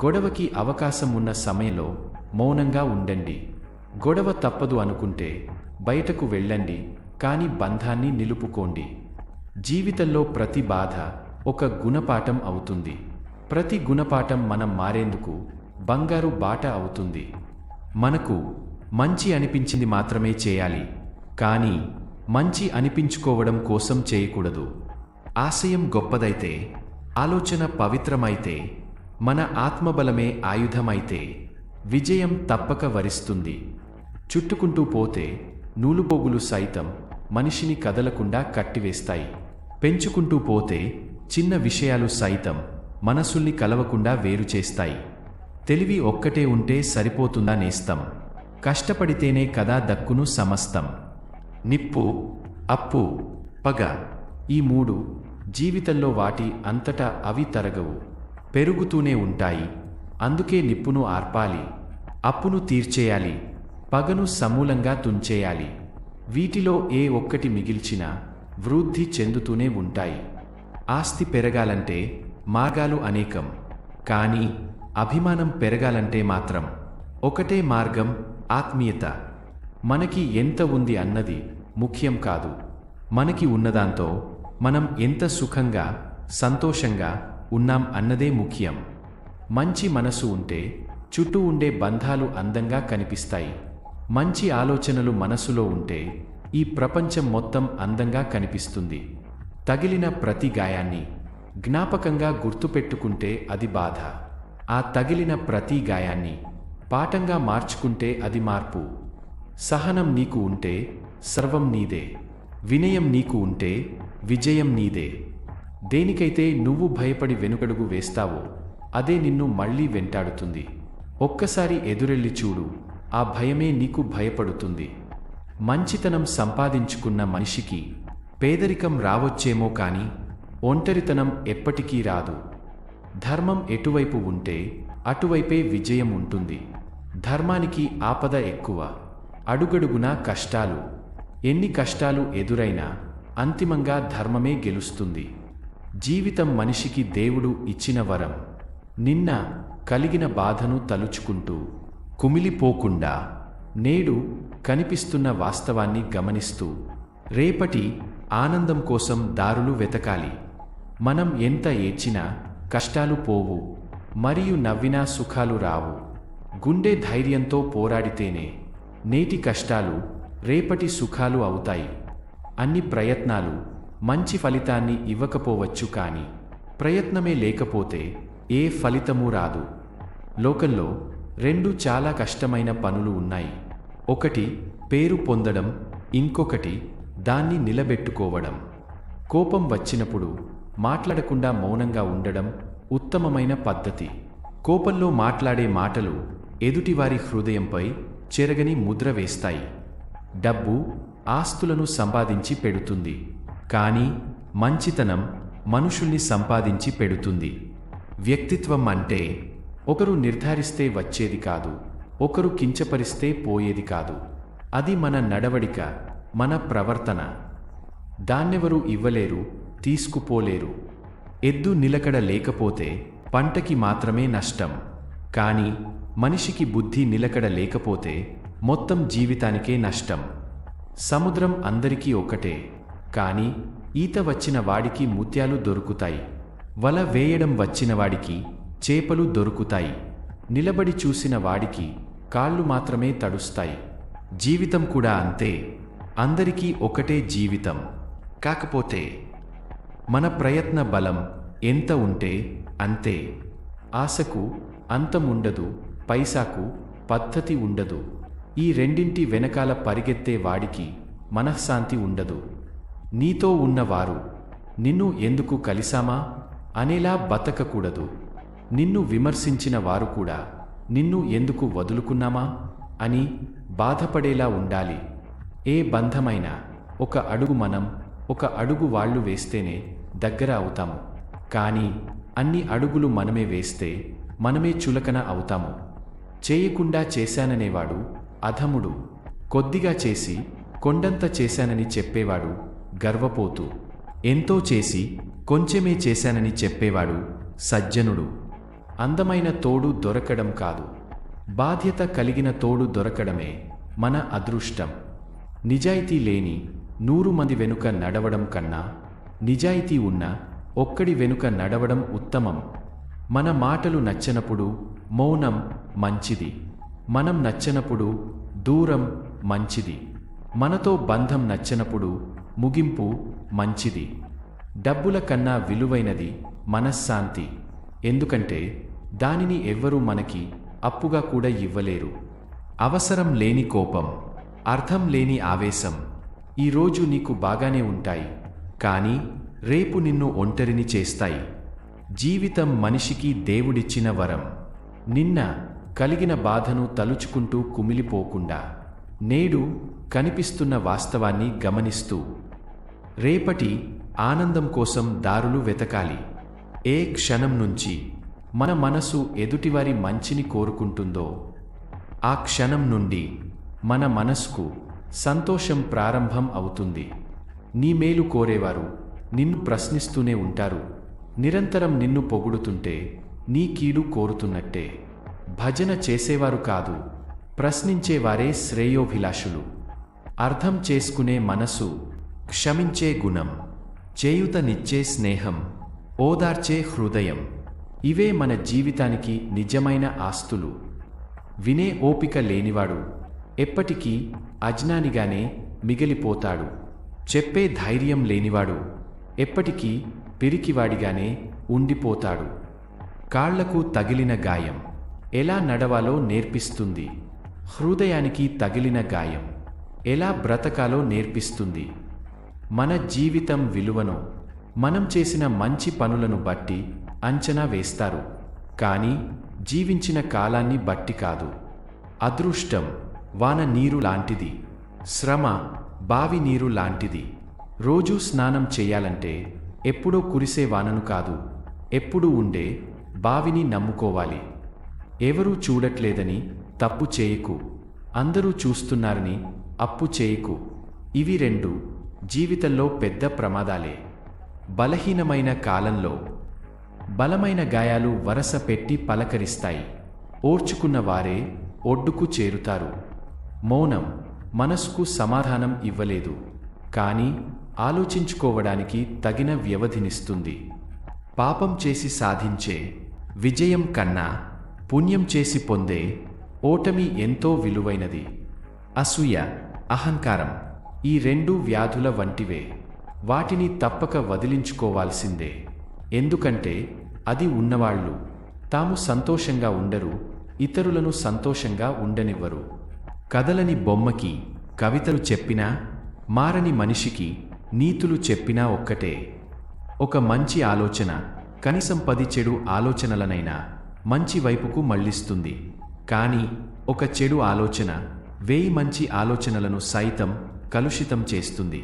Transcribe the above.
గొడవకి అవకాశం ఉన్న సమయంలో మౌనంగా ఉండండి. గొడవ తప్పదు అనుకుంటే బయటకు వెళ్ళండి, కానీ బంధాన్ని నిలుపుకోండి. జీవితంలో ప్రతి బాధ ఒక గుణపాఠం అవుతుంది. ప్రతి గుణపాఠం మనం మారేందుకు బంగారు బాట అవుతుంది. మనకు మంచి అనిపించింది మాత్రమే చేయాలి, కానీ మంచి అనిపించుకోవడం కోసం చేయకూడదు. ఆశయం గొప్పదైతే, ఆలోచన పవిత్రమైతే, మన ఆత్మబలమే ఆయుధమైతే విజయం తప్పక వరిస్తుంది. చుట్టుకుంటూ పోతే నూలుపోగులు సైతం మనిషిని కదలకుండా కట్టివేస్తాయి. పెంచుకుంటూ పోతే చిన్న విషయాలు సైతం మనసుల్ని కలవకుండా వేరు చేస్తాయి. తెలివి ఒక్కటే ఉంటే సరిపోతుందా నేస్తం? కష్టపడితేనే కదా దక్కును సమస్తం. నిప్పు, అప్పు, పగ, ఈ మూడు జీవితంలో వాటి అంతటా అవి తరగవు, పెరుగుతూనే ఉంటాయి. అందుకే నిప్పును ఆర్పాలి, అప్పును తీర్చేయాలి, పగను సమూలంగా తుంచేయాలి. వీటిలో ఏ ఒక్కటి మిగిల్చినా వృద్ధి చెందుతూనే ఉంటాయి. ఆస్తి పెరగాలంటే మార్గాలు అనేకం, కానీ అభిమానం పెరగాలంటే మాత్రం ఒకటే మార్గం, ఆత్మీయత. మనకి ఎంత ఉంది అన్నది ముఖ్యం కాదు, మనకి ఉన్నదాంతో మనం ఎంత సుఖంగా సంతోషంగా ఉన్నాం అన్నదే ముఖ్యం. మంచి మనసు ఉంటే చుట్టూ ఉండే బంధాలు అందంగా కనిపిస్తాయి. మంచి ఆలోచనలు మనసులో ఉంటే ఈ ప్రపంచం మొత్తం అందంగా కనిపిస్తుంది. తగిలిన ప్రతి గాయాన్ని జ్ఞాపకంగా గుర్తుపెట్టుకుంటే అది బాధ. ఆ తగిలిన ప్రతి గాయాన్ని పాఠంగా మార్చుకుంటే అది మార్పు. సహనం నీకు ఉంటే సర్వం నీదే. వినయం నీకు ఉంటే విజయం నీదే. దేనికైతే నువ్వు భయపడి వెనుకడుగు వేస్తావో అదే నిన్ను మళ్ళీ వెంటాడుతుంది. ఒక్కసారి ఎదురెళ్ళి చూడు, ఆ భయమే నీకు భయపడుతుంది. మంచితనం సంపాదించుకున్న మనిషికి పేదరికం రావచ్చేమో కానీ ఒంటరితనం ఎప్పటికీ రాదు. ధర్మం ఎటువైపు ఉంటే అటువైపే విజయం ఉంటుంది. ధర్మానికి ఆపద ఎక్కువ, అడుగడుగునా కష్టాలు. ఎన్ని కష్టాలు ఎదురైనా అంతిమంగా ధర్మమే గెలుస్తుంది. జీవితం మనిషికి దేవుడు ఇచ్చిన వరం. నిన్న కలిగిన బాధను తలుచుకుంటూ కుమిలిపోకుండా నేడు కనిపిస్తున్న వాస్తవాన్ని గమనిస్తూ రేపటి ఆనందం కోసం దారులు వెతకాలి. మనం ఎంత ఏడ్చినా కష్టాలు పోవు, మరియు నవ్వినా సుఖాలు రావు. గుండె ధైర్యంతో పోరాడితేనే నేటి కష్టాలు రేపటి సుఖాలు అవుతాయి. అన్ని ప్రయత్నాలు మంచి ఫలితాన్ని ఇవ్వకపోవచ్చు, కానీ ప్రయత్నమే లేకపోతే ఏ ఫలితమూ రాదు. లోకంలో రెండు చాలా కష్టమైన పనులు ఉన్నాయి. ఒకటి పేరు పొందడం, ఇంకొకటి దాన్ని నిలబెట్టుకోవడం. కోపం వచ్చినప్పుడు మాట్లాడకుండా మౌనంగా ఉండడం ఉత్తమమైన పద్ధతి. కోపంలో మాట్లాడే మాటలు ఎదుటివారి హృదయంపై చెరగని ముద్ర వేస్తాయి. డబ్బు, ఆస్తులను సంపాదించి పెడుతుంది, కానీ మంచితనం మనుషుల్ని సంపాదించి పెడుతుంది. వ్యక్తిత్వం అంటే ఒకరు నిర్ధారిస్తే వచ్చేది కాదు, ఒకరు కించపరిస్తే పోయేది కాదు. అది మన నడవడిక, మన ప్రవర్తన. దాన్నెవరూ ఇవ్వలేరు, తీసుకుపోలేరు. ఎద్దు నిలకడ లేకపోతే పంటకి మాత్రమే నష్టం, కానీ మనిషికి బుద్ధి నిలకడ లేకపోతే మొత్తం జీవితానికే నష్టం. సముద్రం అందరికీ ఒకటే, కానీ ఈత వచ్చిన వాడికి ముత్యాలు దొరుకుతాయి. వల వేయడం వచ్చిన వాడికి చేపలు దొరుకుతాయి. నిలబడి చూసిన వాడికి కాళ్ళు మాత్రమే తడుస్తాయి. జీవితం కూడా అంతే, అందరికీ ఒకటే జీవితం. కాకపోతే మన ప్రయత్న బలం ఎంత ఉంటే అంతే. ఆశకు అంతముండదు, పైసాకు పద్ధతి ఉండదు. ఈ రెండింటి వెనకాల పరిగెత్తే వాడికి మనశ్శాంతి ఉండదు. నీతో ఉన్నవారు నిన్ను ఎందుకు కలిసామా అనేలా బతకకూడదు. నిన్ను విమర్శించిన వారు కూడా నిన్ను ఎందుకు వదులుకున్నామా అని బాధపడేలా ఉండాలి. ఏ బంధమైనా ఒక అడుగు మనం, ఒక అడుగు వాళ్ళు వేస్తేనే దగ్గర అవుతాము, కానీ అన్ని అడుగులు మనమే వేస్తే మనమే చులకన అవుతాము. చేయకుండా చేశాననేవాడు అధముడు. కొద్దిగా చేసి కొండంత చేశానని చెప్పేవాడు గర్వపోతు. ఎంతో చేసి కొంచెమే చేశానని చెప్పేవాడు సజ్జనుడు. అందమైన తోడు దొరకడం కాదు, బాధ్యత కలిగిన తోడు దొరకడమే మన అదృష్టం. నిజాయితీ లేని 100 మంది వెనుక నడవడం కన్నా నిజాయితీ ఉన్న ఒక్కడి వెనుక నడవడం ఉత్తమం. మన మాటలు నచ్చనప్పుడు మౌనం మంచిది, మనం నచ్చనప్పుడు దూరం మంచిది, మనతో బంధం నచ్చనప్పుడు ముగింపు మంచిది. డబ్బుల కన్నా విలువైనది మనశ్శాంతి, ఎందుకంటే దానిని ఎవ్వరూ మనకి అప్పుగా కూడా ఇవ్వలేరు. అవసరం లేని కోపం, అర్థం లేని ఆవేశం ఈరోజు నీకు బాగానే ఉంటాయి, కానీ రేపు నిన్ను ఒంటరిని చేస్తాయి. జీవితం మనిషికి దేవుడిచ్చిన వరం. నిన్న కలిగిన బాధను తలుచుకుంటూ కుమిలిపోకుండా, నేడు కనిపిస్తున్న వాస్తవాన్ని గమనిస్తూ రేపటి ఆనందం కోసం దారులు వెతకాలి. ఏ క్షణం నుంచి మన మనసు ఎదుటివారి మంచిని కోరుకుంటుందో ఆ క్షణం నుండి మన మనసుకు సంతోషం ప్రారంభం అవుతుంది. నీ మేలు కోరేవారు నిన్ను ప్రశ్నిస్తూనే ఉంటారు. నిరంతరం నిన్ను పొగుడుతుంటే నీ కీడు కోరుతున్నట్టే. భజన చేసేవారు కాదు, ప్రశ్నించేవారే శ్రేయోభిలాషులు. అర్థం చేసుకునే మనసు, క్షమించే గుణం, చేయూతనిచ్చే స్నేహం, ఓదార్చే హృదయం ఇవే మన జీవితానికి నిజమైన ఆస్తులు. వినే ఓపిక లేనివాడు ఎప్పటికీ అజ్ఞానిగానే మిగిలిపోతాడు. చెప్పే ధైర్యం లేనివాడు ఎప్పటికీ పిరికివాడిగానే ఉండిపోతాడు. కాళ్లకు తగిలిన గాయం ఎలా నడవాలో నేర్పిస్తుంది. హృదయానికి తగిలిన గాయం ఎలా బ్రతకాలో నేర్పిస్తుంది. మన జీవితం విలువను మనం చేసిన మంచి పనులను బట్టి అంచనా వేస్తారు, కానీ జీవించిన కాలాన్ని బట్టి కాదు. అదృష్టం వాన నీరు లాంటిది, శ్రమ బావి నీరు లాంటిది. రోజూ స్నానం చేయాలంటే ఎప్పుడో కురిసే వానను కాదు, ఎప్పుడూ ఉండే బావిని నమ్ముకోవాలి. ఎవరూ చూడట్లేదని తప్పు చేయకు, అందరూ చూస్తున్నారని అప్పు చేయకు. ఇవి రెండు జీవితంలో పెద్ద ప్రమాదాలే. బలహీనమైన కాలంలో బలమైన గాయాలు వరస పెట్టి పలకరిస్తాయి. ఓర్చుకున్న వారే ఒడ్డుకు చేరుతారు. మౌనం మనసుకు సమాధానం ఇవ్వలేదు, కానీ ఆలోచించుకోవడానికి తగిన వ్యవధినిస్తుంది. పాపం చేసి సాధించే విజయం కన్నా పుణ్యం చేసి పొందే ఓటమి ఎంతో విలువైనది. అసూయ, అహంకారం ఈ రెండు వ్యాధుల వంటివే. వాటిని తప్పక వదిలించుకోవాల్సిందే. ఎందుకంటే అది ఉన్నవాళ్ళు తాము సంతోషంగా ఉండరు, ఇతరులను సంతోషంగా ఉండనివ్వరు. కదలని బొమ్మకి కవితలు చెప్పినా, మారని మనిషికి నీతులు చెప్పినా ఒక్కటే. ఒక మంచి ఆలోచన కనీసం 10 చెడు ఆలోచనలనైనా మంచి వైపుకు మళ్లిస్తుంది, కానీ ఒక చెడు ఆలోచన 1000 మంచి ఆలోచనలను సైతం కలుషితం చేస్తుంది.